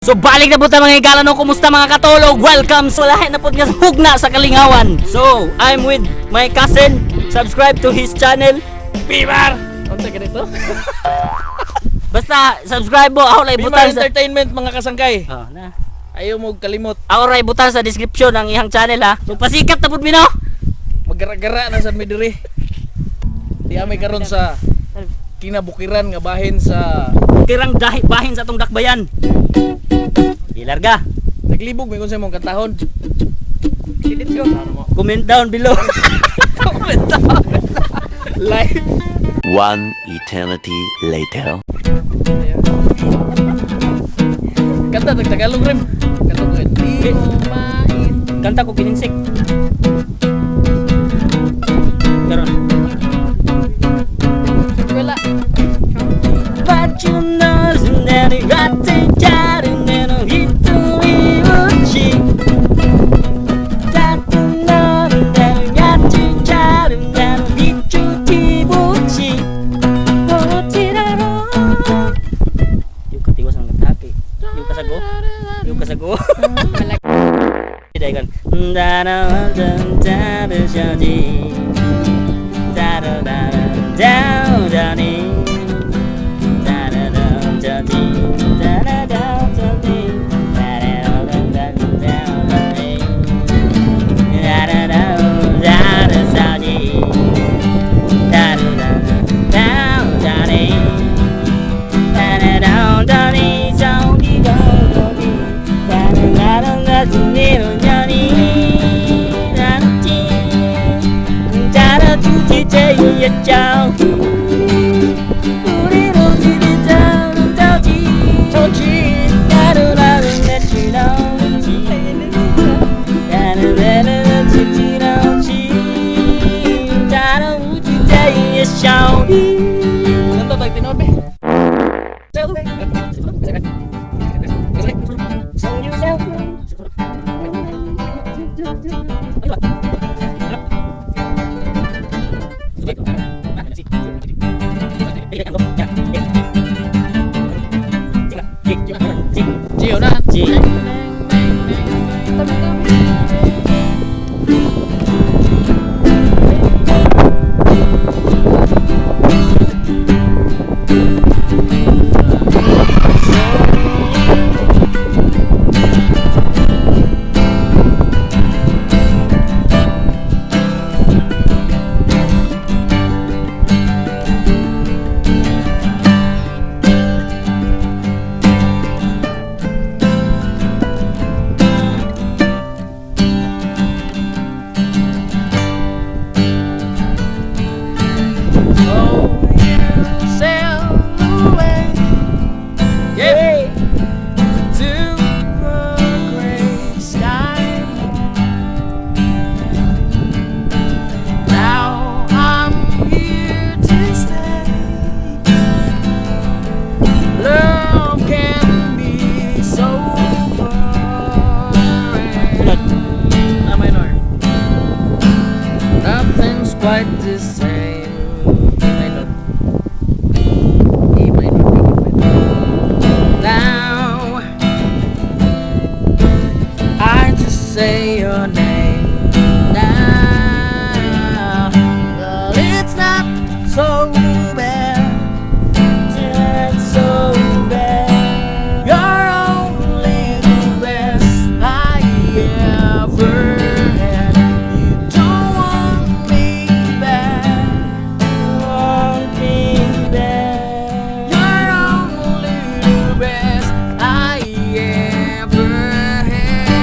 So balik na po tayo mga higala no, kumusta mga katulog? Welcome sa lahat na po nga hugna sa Kalingawan. So I'm with my cousin. Subscribe to his channel. Bimar! Unsa ka dito? Basta subscribe mo. Ako ray Bimar butang sa Entertainment mga kasangkay. na. Ayaw mo kalimot. Ako ray butang sa description ng iyang channel ha. So pasikat na pud mi no. Magara-gara na sa midiri. Di amay karon sa kinabukiran nga bahin sa Kirang bahin sa atong dakbayan. Ilarga. naglibog may kung sa mong katahon. Delete ko. Comment down below. Comment down. Live. One eternity later. Kanta tag Tagalog rin. Kanta ko di mo main. Kanta ko kininsik. Karon. Wala. But you know that you got to try to know it to be uchi. Got to know that you got to try to know it to be uchi. Otiraro. Yung katiwas ng katake. Yung kasago. Yung kasago. Tidak kan. Dana dan dan jadi. Dana dan dan jadi. Chào Kanta tag tinod be. Chiyo na. Nothing's quite the same. E minor. E minor. Now I just say your name. Now, well, it's not so bad. It's so bad. You're only the best I ever had. You don't want me back. Want me back. You're only the best I ever had.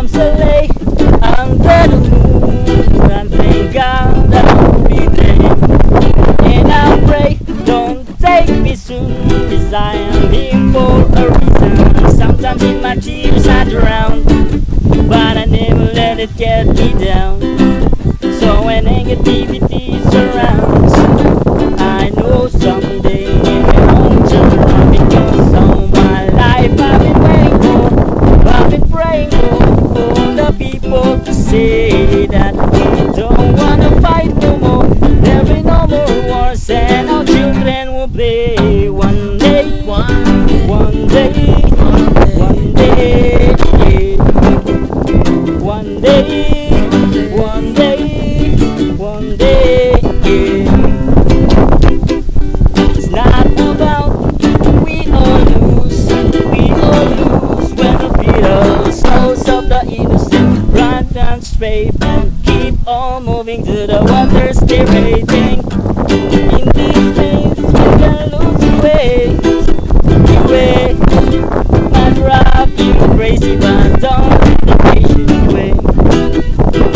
I'm so late under the moon. I thank God every day. And I pray, don't take me soon, 'cause I am here for a reason. Sometimes in my tears I drown, but I never let it get me down. So when negativity surrounds, I know someday it won't turn around, because all my life I've been waiting for, I've been praying for the people to say that we don't wanna fight no more. There'll be no more wars, and our children will play one day, one day, one day, one day, one day, one day, yeah. It's not about we all lose when the fetal souls of the innocent run down straight and keep on moving to the wonders they're waiting. In these days we can lose your way, might drive you crazy, but don't let the patient way.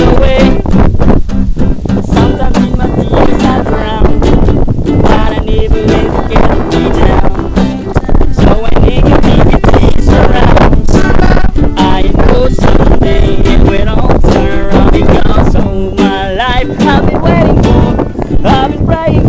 No way. Sometimes in my tears I drown, but I never let it get me down. So when negativity surrounds, I know someday it will all turn around, because all my life I've been waiting for, I've been praying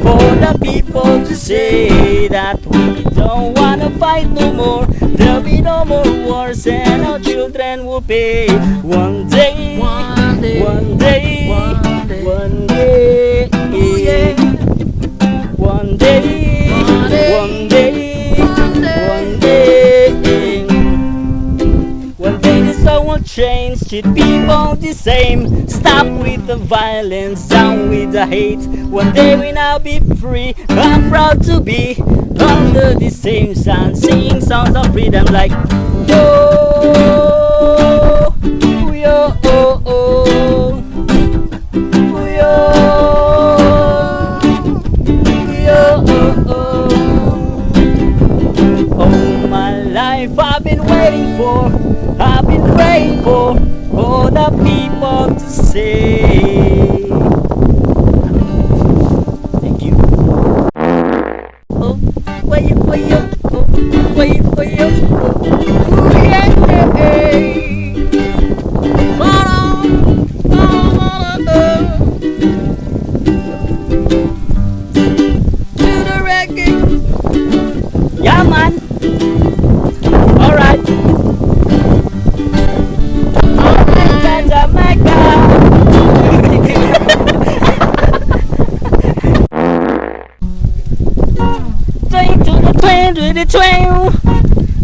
for the people to say that we don't wanna fight no more. There'll be no more wars, and our children will pay one day, one day, one day, one day, one day, ooh, yeah. One day, one day, one day, one day. One day the song will change, treat people the same. Stop with the violence, down with the hate. One day we now be free. I'm proud to be under the same sun, singing songs of freedom like yo, yo, oh, oh, yo, yo, oh, oh. All my life I've been waiting for, I've been praying for the people to say. Thank you. Oh, wait, wait, oh, wait, wait, oh, yeah, yeah. To the reggae. Yeah, man. All right. To the train,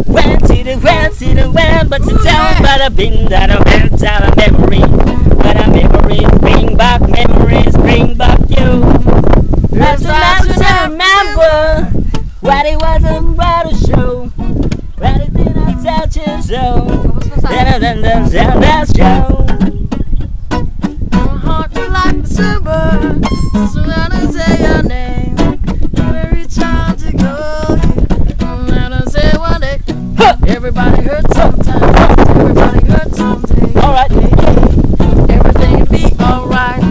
went to the well, but to tell but I've been that I went out of memory, but our memories bring back you. That's to remember what it was about to show, what it did not touch you so, that show. Heart you like December, so when I say your name, every time to go, and I say one day, everybody hurts sometimes, everybody hurts someday. Alright, Everything will be alright,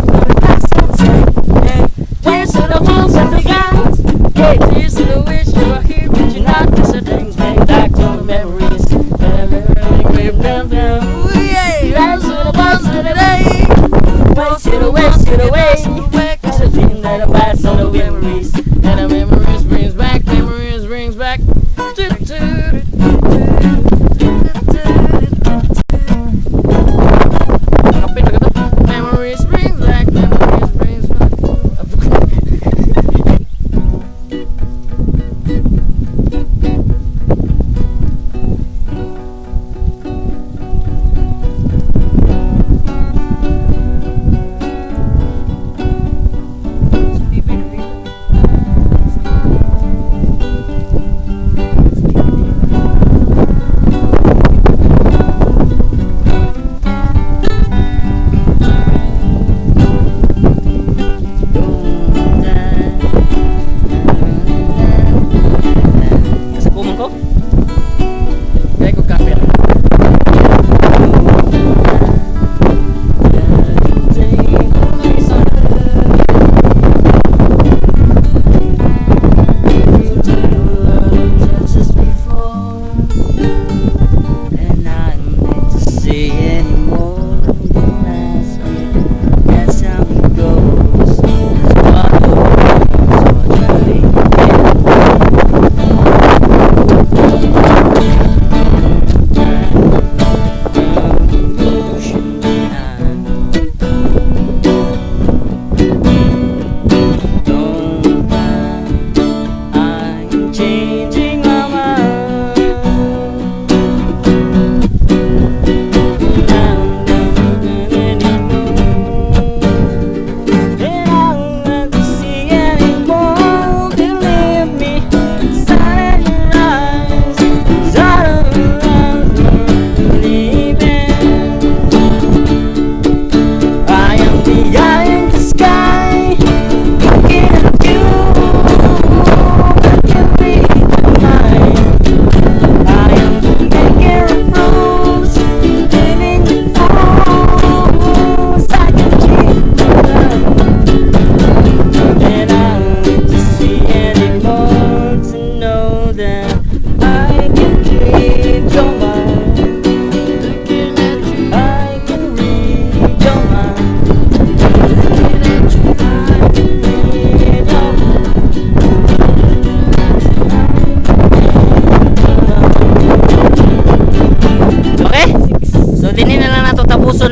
but that's something. Hey, here's to the fools and the guys, hey, here's to the wish you were here, but you're not. It's a thing, bring back to the memories, and everything we've done. Ooh, yeah, here's to the ones of the day. West to the west, to the way. It's a thing that abides on the memories, and the memories brings back, memories brings back. Memories brings back, memories brings back.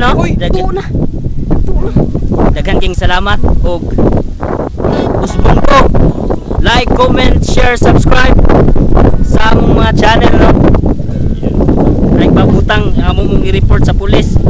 no? Uy, Tuo na. Daghan king salamat og usbon ko. Like, comment, share, subscribe sa among mga channel, no? Ay pabutang amo mong i-report sa pulis.